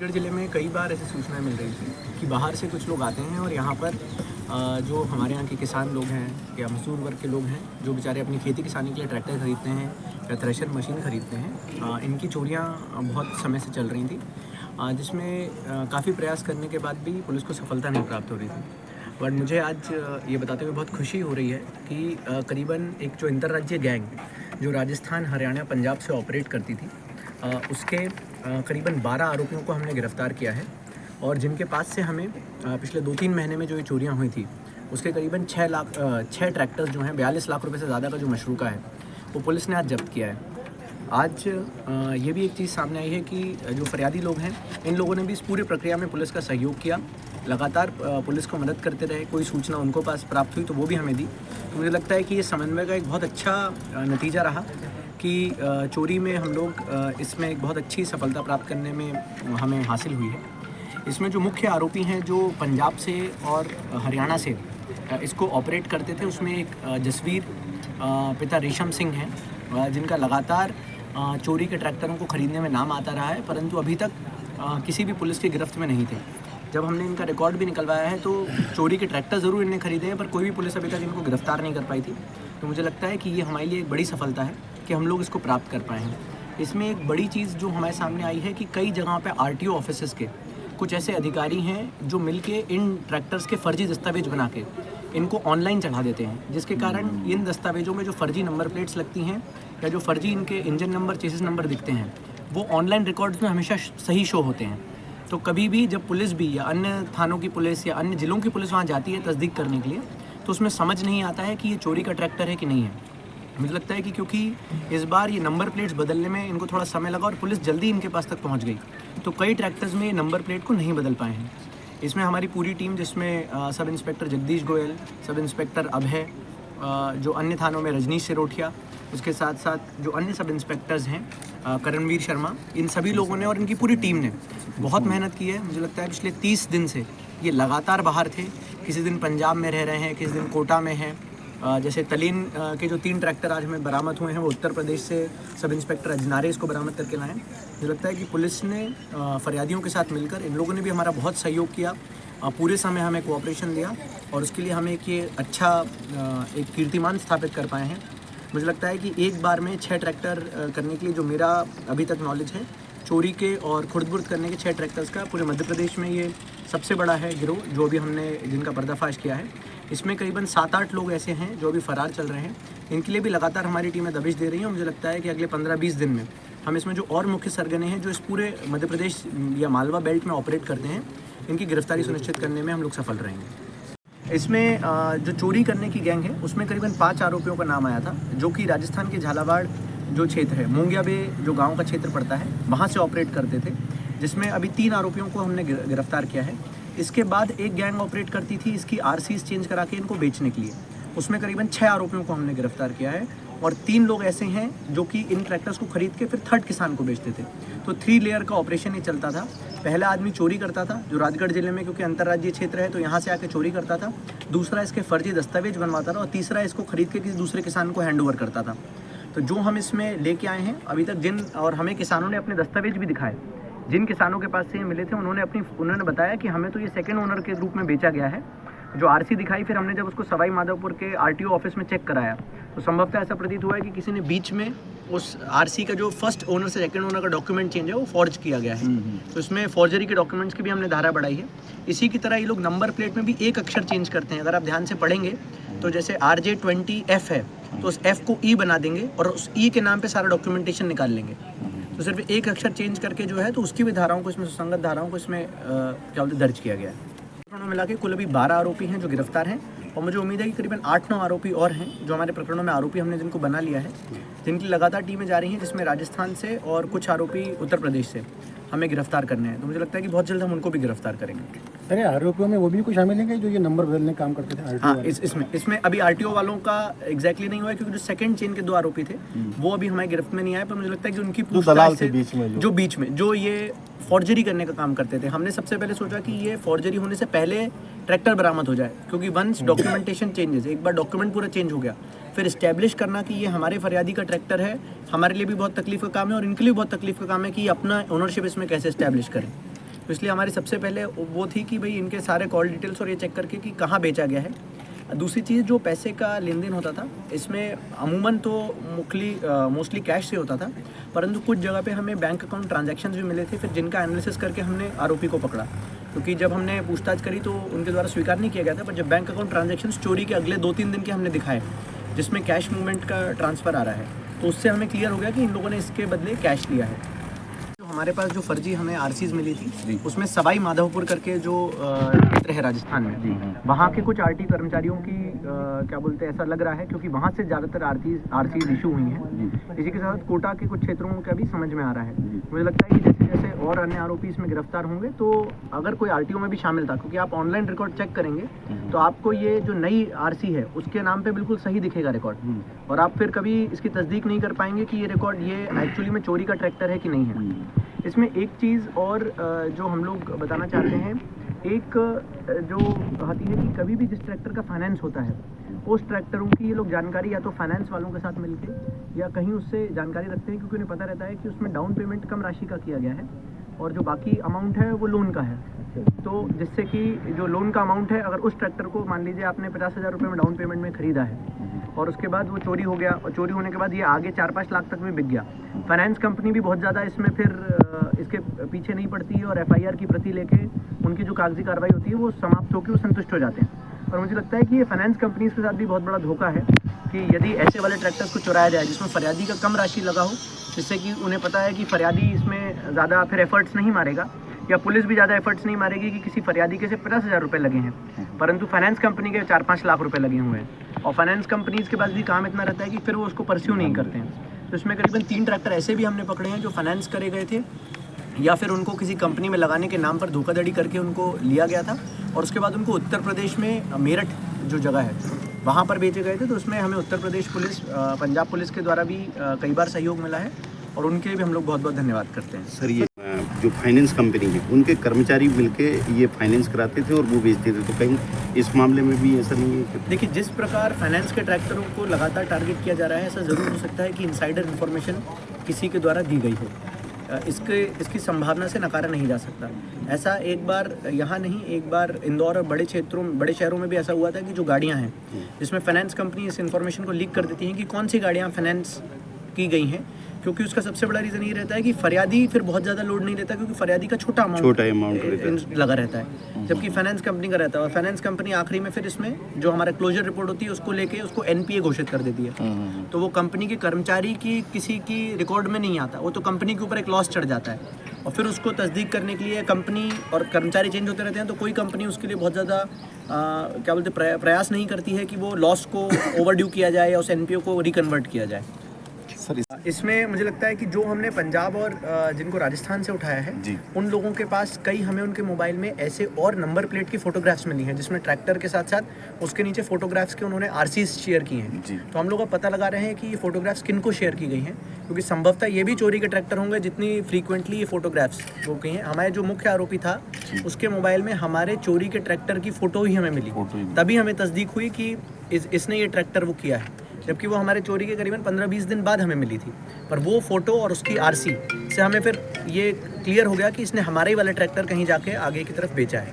राजगढ़ ज़िले में कई बार ऐसी सूचनाएं मिल रही थी कि बाहर से कुछ लोग आते हैं और यहाँ पर जो हमारे यहाँ के किसान लोग हैं या मजदूर वर्ग के लोग हैं जो बेचारे अपनी खेती किसानी के लिए ट्रैक्टर ख़रीदते हैं या थ्रेशर मशीन ख़रीदते हैं, इनकी चोरियाँ बहुत समय से चल रही थी, जिसमें काफ़ी प्रयास करने के बाद भी पुलिस को सफलता नहीं प्राप्त हो रही थी। बट मुझे आज ये बताते हुए बहुत खुशी हो रही है कि करीबन एक जो अंतर्राज्यीय गैंग जो राजस्थान, हरियाणा, पंजाब से ऑपरेट करती थी, उसके करीबन 12 आरोपियों को हमने गिरफ़्तार किया है और जिनके पास से हमें पिछले 2-3 महीने में जो ये चोरियां हुई थी उसके करीबन 6 ट्रैक्टर्स जो हैं 42 लाख रुपए से ज़्यादा का जो मशरूका है वो पुलिस ने आज जब्त किया है। आज ये भी एक चीज़ सामने आई है कि जो फरियादी लोग हैं इन लोगों ने भी इस पूरी प्रक्रिया में पुलिस का सहयोग किया, लगातार पुलिस को मदद करते रहे, कोई सूचना उनको पास प्राप्त हुई तो वो भी हमें दी। तो मुझे लगता है कि ये समन्वय का एक बहुत अच्छा नतीजा रहा कि चोरी में हम लोग इसमें एक बहुत अच्छी सफलता प्राप्त करने में हमें हासिल हुई है। इसमें जो मुख्य आरोपी हैं जो पंजाब से और हरियाणा से इसको ऑपरेट करते थे, उसमें एक जसवीर पिता रेशम सिंह हैं, जिनका लगातार चोरी के ट्रैक्टरों को ख़रीदने में नाम आता रहा है, परंतु अभी तक किसी भी पुलिस की गिरफ्त में नहीं थे। जब हमने इनका रिकॉर्ड भी निकलवाया है तो चोरी के ट्रैक्टर ज़रूर इन्हें खरीदे हैं, पर कोई भी पुलिस अभी तक इनको गिरफ्तार नहीं कर पाई थी। तो मुझे लगता है कि ये हमारे लिए एक बड़ी सफलता है कि हम लोग इसको प्राप्त कर पाए हैं। इसमें एक बड़ी चीज़ जो हमारे सामने आई है कि कई जगहों पे आरटीओ ऑफिसेज़ के कुछ ऐसे अधिकारी हैं जो मिलके इन ट्रैक्टर्स के फर्जी दस्तावेज बना के इनको ऑनलाइन चढ़ा देते हैं, जिसके कारण इन दस्तावेजों में जो फर्जी नंबर प्लेट्स लगती हैं या जो फर्जी इनके इंजन नंबर, चेसिस नंबर दिखते हैं वो ऑनलाइन रिकॉर्ड्स में हमेशा सही शो होते हैं। तो कभी भी जब पुलिस भी या अन्य थानों की पुलिस या अन्य ज़िलों की पुलिस वहाँ जाती है तस्दीक करने के लिए, तो उसमें समझ नहीं आता है कि ये चोरी का ट्रैक्टर है कि नहीं है। मुझे लगता है कि क्योंकि इस बार ये नंबर प्लेट्स बदलने में इनको थोड़ा समय लगा और पुलिस जल्दी इनके पास तक पहुंच गई, तो कई ट्रैक्टर्स में ये नंबर प्लेट को नहीं बदल पाए हैं। इसमें हमारी पूरी टीम, जिसमें sub inspector Jagdish Goyal, sub inspector अभय, जो अन्य थानों में रजनीश सिरोठिया, उसके साथ साथ जो अन्य सब इंस्पेक्टर्स हैं करणवीर शर्मा, इन सभी लोगों ने और इनकी पूरी टीम ने बहुत मेहनत की है। मुझे लगता है पिछले 30 दिन से ये लगातार बाहर थे, किसी दिन पंजाब में रह रहे हैं, किसी दिन कोटा में हैं। जैसे तलीन के जो 3 ट्रैक्टर आज हमें बरामद हुए हैं वो उत्तर प्रदेश से सब इंस्पेक्टर अजनारे इसको बरामद करके लाए। मुझे लगता है कि पुलिस ने फरियादियों के साथ मिलकर, इन लोगों ने भी हमारा बहुत सहयोग किया, पूरे समय हमें कोऑपरेशन दिया और उसके लिए हमें ये अच्छा एक कीर्तिमान स्थापित कर पाए हैं। मुझे लगता है कि एक बार में 6 ट्रैक्टर करने के लिए जो मेरा अभी तक नॉलेज है, चोरी के और खुर्द-बुर्द करने के 6 ट्रैक्टर्स का पूरे मध्य प्रदेश में ये सबसे बड़ा है गिरोह जो अभी हमने जिनका पर्दाफाश किया है। इसमें करीबन 7-8 लोग ऐसे हैं जो अभी फ़रार चल रहे हैं। इनके लिए भी लगातार हमारी टीमें दबिश दे रही हैं और मुझे लगता है कि अगले 15-20 दिन में हम इसमें जो और मुख्य सरगने हैं जो इस पूरे मध्य प्रदेश या मालवा बेल्ट में ऑपरेट करते हैं, इनकी गिरफ्तारी सुनिश्चित करने में हम लोग सफल रहेंगे। इसमें जो चोरी करने की गैंग है उसमें करीबन 5 आरोपियों का नाम आया था, जो कि राजस्थान के झालावाड़ जो क्षेत्र है, मूंगिया बे जो गाँव का क्षेत्र पड़ता है, वहाँ से ऑपरेट करते थे, जिसमें अभी 3 आरोपियों को हमने गिरफ्तार किया है। इसके बाद एक गैंग ऑपरेट करती थी इसकी आरसीज चेंज करा के इनको बेचने के लिए, उसमें करीबन 6 आरोपियों को हमने गिरफ्तार किया है और 3 लोग ऐसे हैं जो कि इन ट्रैक्टर्स को खरीद के फिर थर्ड किसान को बेचते थे। तो 3 लेयर का ऑपरेशन ये चलता था। पहला आदमी चोरी करता था जो राजगढ़ जिले में, क्योंकि अंतर्राज्यीय क्षेत्र है तो यहाँ से आके चोरी करता था, दूसरा इसके फर्जी दस्तावेज बनवाता था और तीसरा इसको खरीद के किसी दूसरे किसान को हैंड ओवर करता था। तो जो हम इसमें लेके आए हैं अभी तक और हमें किसानों ने अपने दस्तावेज भी दिखाए, जिन किसानों के पास से ये मिले थे उन्होंने बताया कि हमें तो ये सेकंड ओनर के रूप में बेचा गया है। जो आरसी दिखाई फिर हमने जब उसको सवाई माधोपुर के आरटीओ ऑफिस में चेक कराया तो संभवतः ऐसा प्रतीत हुआ है कि किसी ने बीच में उस आरसी का जो फर्स्ट ओनर से सेकंड ओनर का डॉक्यूमेंट चेंज है वो फॉर्ज किया गया है। तो इसमें फॉर्जरी के डॉक्यूमेंट्स की भी हमने धारा बढ़ाई है। इसी की तरह ये लोग नंबर प्लेट में भी एक अक्षर चेंज करते हैं। अगर आप ध्यान से पढ़ेंगे तो जैसे RJ20F है तो उस F को E बना देंगे और उस E के नाम पे सारा डॉक्यूमेंटेशन निकाल लेंगे। तो सिर्फ एक अक्षर चेंज करके जो है तो उसकी भी धाराओं को, इसमें सुसंगत धाराओं को इसमें क्या बोलते दर्ज किया गया है। प्रकरणों मिला के कुल अभी 12 आरोपी हैं जो गिरफ्तार हैं और मुझे उम्मीद है कि करीबन 8-9 आरोपी और हैं जो हमारे प्रकरणों में आरोपी हमने जिनको बना लिया है, जिनकी लगातार टीमें जा रही हैं, जिसमें राजस्थान से और कुछ आरोपी उत्तर प्रदेश से हमें गिरफ्तार करने हैं। तो मुझे लगता है कि बहुत जल्द हम उनको भी गिरफ्तार करेंगे। अरे आरोपियों में वो भी कुछ शामिल हैं जो ये नंबर बदलने का काम करते थे? हाँ, इसमें अभी आरटीओ वालों का एग्जैक्टली नहीं हुआ है, क्योंकि जो सेकंड चेन के 2 आरोपी थे वो अभी हमारी गिरफ्त में नहीं आए। पर मुझे लगता है कि उनकी पूछताछ से बीच में जो ये फॉर्जरी करने का काम करते थे, हमने सबसे पहले सोचा कि ये फॉर्जरी होने से पहले ट्रैक्टर बरामद हो जाए, क्योंकि वंस डॉक्यूमेंटेशन चेंजेस, एक बार डॉक्यूमेंट पूरा चेंज हो गया, फिर इस्टेब्लिश करना कि ये हमारे फरियादी का ट्रैक्टर है, हमारे लिए भी बहुत तकलीफ का काम है और इनके लिए बहुत तकलीफ का काम है कि अपना ओनरशिप इसमें कैसे इस्टेब्लिश करें। तो इसलिए हमारी सबसे पहले वो थी कि भाई इनके सारे कॉल डिटेल्स और ये चेक करके कि कहाँ बेचा गया है। दूसरी चीज़, जो पैसे का लेन देन होता था इसमें अमूमन तो मोस्टली कैश से होता था, परंतु कुछ जगह पे हमें बैंक अकाउंट ट्रांजैक्शंस भी मिले थे, फिर जिनका एनालिसिस करके हमने आरोपी को पकड़ा। क्योंकि जब हमने पूछताछ करी तो उनके द्वारा स्वीकार नहीं किया गया था, पर जब बैंक अकाउंट ट्रांजैक्शंस चोरी के अगले 2-3 दिन के हमने दिखाए जिसमें कैश मूवमेंट का ट्रांसफ़र आ रहा है, तो उससे हमें क्लियर हो गया कि इन लोगों ने इसके बदले कैश लिया है। हमारे पास जो फर्जी हमें आरसीज मिली थी उसमें सवाई माधोपुर करके जो क्षेत्र है राजस्थान में, वहाँ के कुछ आरटी कर्मचारियों की क्या बोलते हैं, ऐसा लग रहा है क्योंकि वहाँ से ज़्यादातर आरसीज इशू हुई हैं। इसी के साथ कोटा के कुछ क्षेत्रों का भी समझ में आ रहा है। मुझे लगता है कि जैसे जैसे और अन्य आरोपी इसमें गिरफ्तार होंगे तो अगर कोई आरटीओ में भी शामिल था, क्योंकि आप ऑनलाइन रिकॉर्ड चेक करेंगे तो आपको ये जो नई आरसी है उसके नाम पे बिल्कुल सही दिखेगा रिकॉर्ड, और आप फिर कभी इसकी तस्दीक नहीं कर पाएंगे कि ये रिकॉर्ड ये एक्चुअली में चोरी का ट्रैक्टर है कि नहीं है। इसमें एक चीज़ और जो हम लोग बताना चाहते हैं, एक जो आती है कि कभी भी जिस ट्रैक्टर का फाइनेंस होता है उस ट्रैक्टरों की ये लोग जानकारी या तो फाइनेंस वालों के साथ मिलके या कहीं उससे जानकारी रखते हैं, क्योंकि उन्हें पता रहता है कि उसमें डाउन पेमेंट कम राशि का किया गया है और जो बाकी अमाउंट है वो लोन का है। तो जिससे कि जो लोन का अमाउंट है, अगर उस ट्रैक्टर को मान लीजिए आपने 50,000 रुपये में डाउन पेमेंट में ख़रीदा है और उसके बाद वो चोरी हो गया, और चोरी होने के बाद ये आगे 4-5 लाख तक भी बिक गया, फाइनेंस कंपनी भी बहुत ज़्यादा इसमें फिर इसके पीछे नहीं पड़ती है और एफआईआर की प्रति लेके उनकी जो कागजी कार्रवाई होती है वो समाप्त होकर वो संतुष्ट हो जाते हैं। और मुझे लगता है कि ये फाइनेंस कंपनीज के साथ भी बहुत बड़ा धोखा है कि यदि ऐसे वाले ट्रैक्टर्स को चुराया जाए जिसमें फरियादी का कम राशि लगा हो, जिससे कि उन्हें पता है कि फरियादी इसमें ज़्यादा फिर एफर्ट्स नहीं मारेगा या पुलिस भी ज़्यादा एफर्ट्स नहीं मारेगी कि किसी फरियादी के से 50,000 रुपये लगे हैं, परंतु फाइनेंस कंपनी के 4-5 लाख रुपए लगे हुए हैं। और फाइनेंस कंपनीज के पास भी काम इतना रहता है कि फिर वो उसको परस्यू नहीं करते हैं। तो इसमें करीबन 3 ट्रैक्टर ऐसे भी हमने पकड़े हैं जो फाइनेंस करे गए थे या फिर उनको किसी कंपनी में लगाने के नाम पर धोखाधड़ी करके उनको लिया गया था और उसके बाद उनको उत्तर प्रदेश में मेरठ जो जगह है वहाँ पर बेचे गए थे। तो उसमें हमें उत्तर प्रदेश पुलिस, पंजाब पुलिस के द्वारा भी कई बार सहयोग मिला है और उनके लिए भी हम लोग बहुत बहुत धन्यवाद करते हैं। सर, ये जो फाइनेंस कंपनी है उनके कर्मचारी मिलके ये फाइनेंस कराते थे और वो बेचते थे, तो कहीं इस मामले में भी ऐसा नहीं है? देखिए, जिस प्रकार फाइनेंस के ट्रैक्टरों को लगातार टारगेट किया जा रहा है, ऐसा ज़रूर हो सकता है कि इनसाइडर इन्फॉर्मेशन किसी के द्वारा दी गई हो। इसकी संभावना से नकारा नहीं जा सकता। ऐसा एक बार यहाँ नहीं, एक बार इंदौर और बड़े शहरों में भी ऐसा हुआ था कि जो गाड़ियाँ हैं जिसमें फाइनेंस कंपनी इस इन्फॉर्मेशन को लीक कर देती हैं कि कौन सी गाड़ियाँ फाइनेंस की गई हैं, क्योंकि उसका सबसे बड़ा रीज़न ये रहता है कि फरियादी फिर बहुत ज़्यादा लोड नहीं लेता, क्योंकि फरियादी का छोटा अमाउंट लगा रहता है, जबकि फाइनेंस कंपनी का रहता है। और फाइनेंस कंपनी आखिरी में फिर इसमें जो हमारा क्लोजर रिपोर्ट होती है उसको लेके उसको एनपीए घोषित कर देती है। तो वो कंपनी के कर्मचारी की किसी की रिकॉर्ड में नहीं आता, वो तो कंपनी के ऊपर एक लॉस चढ़ जाता है और फिर उसको तस्दीक करने के लिए कंपनी और कर्मचारी चेंज होते रहते हैं, तो कोई कंपनी उसके लिए बहुत ज़्यादा क्या बोलते प्रयास नहीं करती है कि वो लॉस को ओवरड्यू किया जाए या उस एनपीओ को रिकन्वर्ट किया जाए। इसमें मुझे लगता है कि जो हमने पंजाब और जिनको राजस्थान से उठाया है उन लोगों के पास कई हमें उनके मोबाइल में ऐसे और नंबर प्लेट की फ़ोटोग्राफ्स मिली हैं जिसमें ट्रैक्टर के साथ साथ उसके नीचे फ़ोटोग्राफ्स के उन्होंने आरसीज शेयर की हैं। तो हम लोग अब पता लगा रहे हैं कि ये फ़ोटोग्राफ्स किन को शेयर की गई हैं, क्योंकि संभवतः ये भी चोरी के ट्रैक्टर होंगे जितनी फ्रीक्वेंटली ये फ़ोटोग्राफ्स वो गई हैं। हमारे जो मुख्य आरोपी था उसके मोबाइल में हमारे चोरी के ट्रैक्टर की फ़ोटो ही हमें मिली, तभी हमें तस्दीक हुई कि इसने ये ट्रैक्टर वो किया है, जबकि वो हमारे चोरी के करीबन 15-20 दिन बाद हमें मिली थी। पर वो फ़ोटो और उसकी आरसी से हमें फिर ये क्लियर हो गया कि इसने हमारे ही वाला ट्रैक्टर कहीं जाके आगे की तरफ बेचा है।